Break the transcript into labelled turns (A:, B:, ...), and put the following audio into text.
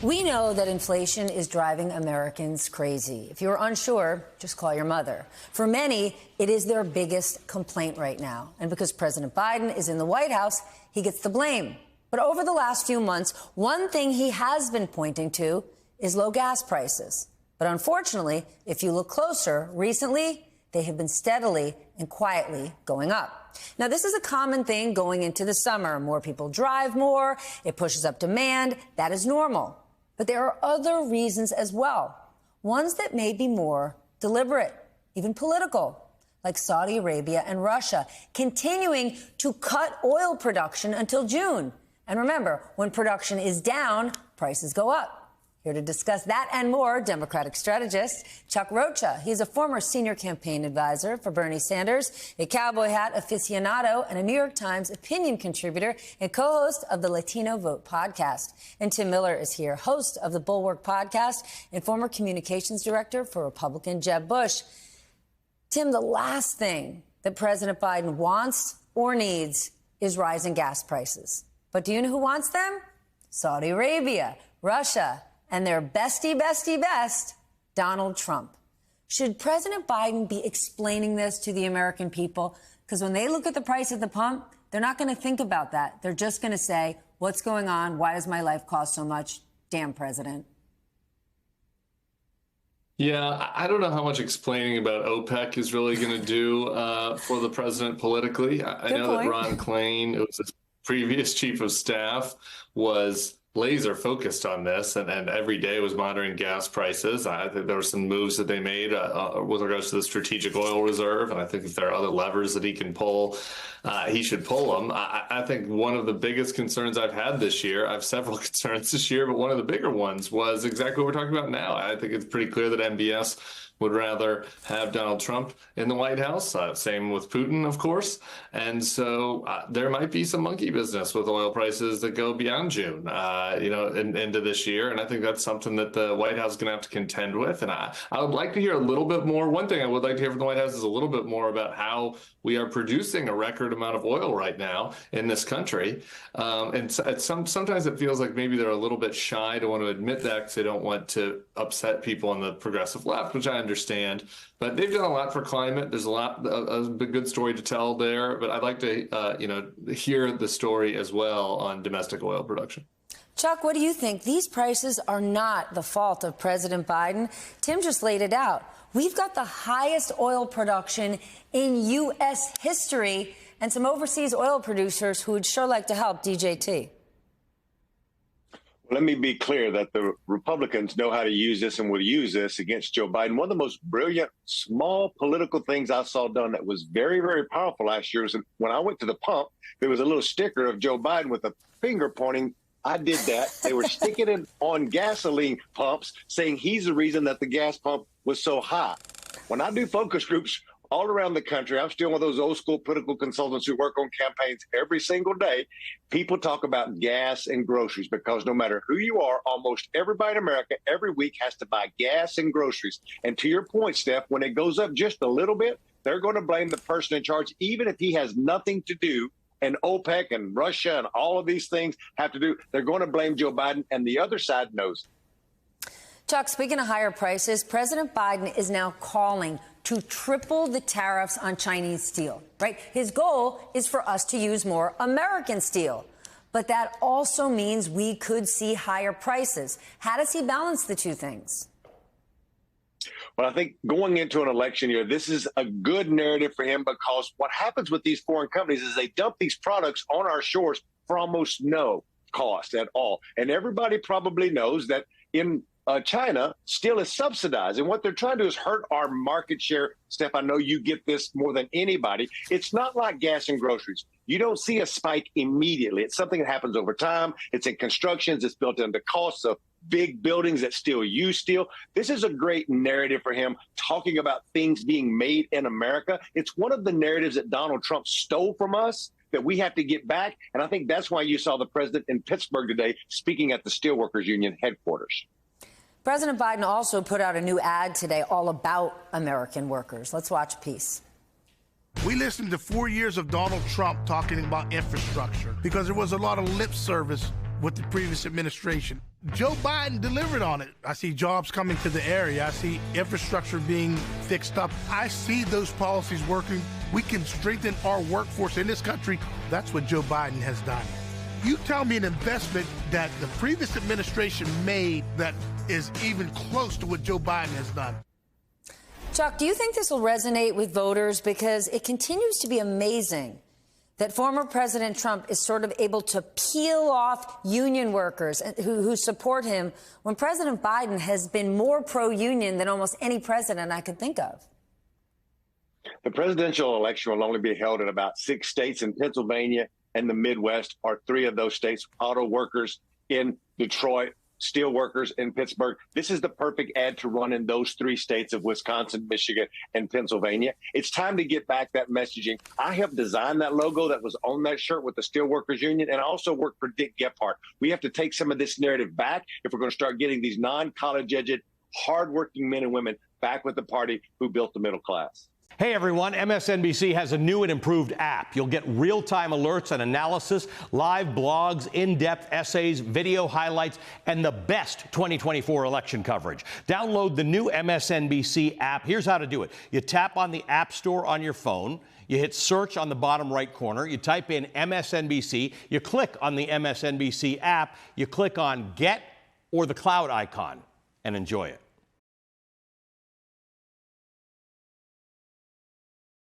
A: We know that inflation is driving Americans crazy. If you're unsure, just call your mother. For many, it is their biggest complaint right now. And because President Biden is in the White House, he gets the blame. But over the last few months, one thing he has been pointing to is low gas prices. But unfortunately, if you look closer, recently, they have been steadily and quietly going up. Now, this is a common thing going into the summer. More people drive more. It pushes up demand. That is normal. But there are other reasons as well, ones that may be more deliberate, even political, like Saudi Arabia and Russia, continuing to cut oil production until June. And remember, when production is down, prices go up. Here to discuss that and more, Democratic strategist Chuck Rocha. He's a former senior campaign advisor for Bernie Sanders, a cowboy hat aficionado, and a New York Times opinion contributor and co-host of the Latino Vote podcast. And Tim Miller is here, host of the Bulwark podcast and former communications director for Republican Jeb Bush. Tim, the last thing that President Biden wants or needs is rising gas prices. But do you know who wants them? Saudi Arabia, Russia, and their best, Donald Trump. Should President Biden be explaining this to the American people? Because when they look at the price at the pump, they're not going to think about that. They're just going to say, what's going on? Why does my life cost so much? Damn, President.
B: Yeah, I don't know how much explaining about OPEC is really going to do for the president politically. I know that Ron Klain, who was his previous chief of staff, was laser focused on this and every day was monitoring gas prices. I think there were some moves that they made with regards to the strategic oil reserve. And I think if there are other levers that he can pull, he should pull them. I think one of the biggest concerns I've had this year, I have several concerns this year, but one of the bigger ones was exactly what we're talking about now. I think it's pretty clear that MBS would rather have Donald Trump in the White House. Same with Putin, of course. And so there might be some monkey business with oil prices that go beyond June, into this year. And I think that's something that the White House is going to have to contend with. And I would like to hear a little bit more. One thing I would like to hear from the White House is a little bit more about how we are producing a record amount of oil right now in this country. Sometimes it feels like maybe they're a little bit shy to want to admit that because they don't want to upset people on the progressive left, which I understand, but they've done a lot for climate. There's a good story to tell there, but I'd like to, hear the story as well on domestic oil production.
A: Chuck, what do you think? These prices are not the fault of President Biden. Tim just laid it out. We've got the highest oil production in U.S. history and some overseas oil producers who would sure like to help. DJT.
C: Let me be clear that the Republicans know how to use this and will use this against Joe Biden. One of the most brilliant, small political things I saw done that was very, very powerful last year was when I went to the pump, there was a little sticker of Joe Biden with a finger pointing. I did that. They were sticking it on gasoline pumps, saying he's the reason that the gas pump was so high. When I do focus groups all around the country, I'm still one of those old school political consultants who work on campaigns every single day. People talk about gas and groceries because no matter who you are, almost everybody in America every week has to buy gas and groceries. And to your point, Steph, when it goes up just a little bit, they're going to blame the person in charge, even if he has nothing to do. And OPEC and Russia and all of these things have to do. They're going to blame Joe Biden, and the other side knows.
A: Chuck, speaking of higher prices, President Biden is now calling to triple the tariffs on Chinese steel, right? His goal is for us to use more American steel. But that also means we could see higher prices. How does he balance the two things?
C: Well, I think going into an election year, this is a good narrative for him because what happens with these foreign companies is they dump these products on our shores for almost no cost at all. And everybody probably knows that in China, steel is subsidized. And what they're trying to do is hurt our market share. Steph, I know you get this more than anybody. It's not like gas and groceries. You don't see a spike immediately. It's something that happens over time. It's in constructions. It's built into costs of big buildings that still use steel. This is a great narrative for him, talking about things being made in America. It's one of the narratives that Donald Trump stole from us that we have to get back. And I think that's why you saw the president in Pittsburgh today speaking at the Steelworkers Union headquarters.
A: President Biden also put out a new ad today all about American workers. Let's watch a piece.
D: We listened to 4 years of Donald Trump talking about infrastructure because there was a lot of lip service with the previous administration. Joe Biden delivered on it. I see jobs coming to the area. I see infrastructure being fixed up. I see those policies working. We can strengthen our workforce in this country. That's what Joe Biden has done. You tell me an investment that the previous administration made that is even close to what Joe Biden has done.
A: Chuck, do you think this will resonate with voters? Because it continues to be amazing that former President Trump is sort of able to peel off union workers who support him when President Biden has been more pro-union than almost any president I could think of.
C: The presidential election will only be held in about 6 states. In Pennsylvania and the Midwest are 3 of those states. Auto workers in Detroit, steel workers in Pittsburgh. This is the perfect ad to run in those 3 states of Wisconsin, Michigan, and Pennsylvania. It's time to get back that messaging. I have designed that logo that was on that shirt with the Steelworkers Union, and I also work for Dick Gephardt. We have to take some of this narrative back if we're going to start getting these non-college-educated, hardworking men and women back with the party who built the middle class.
E: Hey everyone, MSNBC has a new and improved app. You'll get real-time alerts and analysis, live blogs, in-depth essays, video highlights, and the best 2024 election coverage. Download the new MSNBC app. Here's how to do it. You tap on the App Store on your phone. You hit search on the bottom right corner. You type in MSNBC. You click on the MSNBC app. You click on Get or the cloud icon and enjoy it.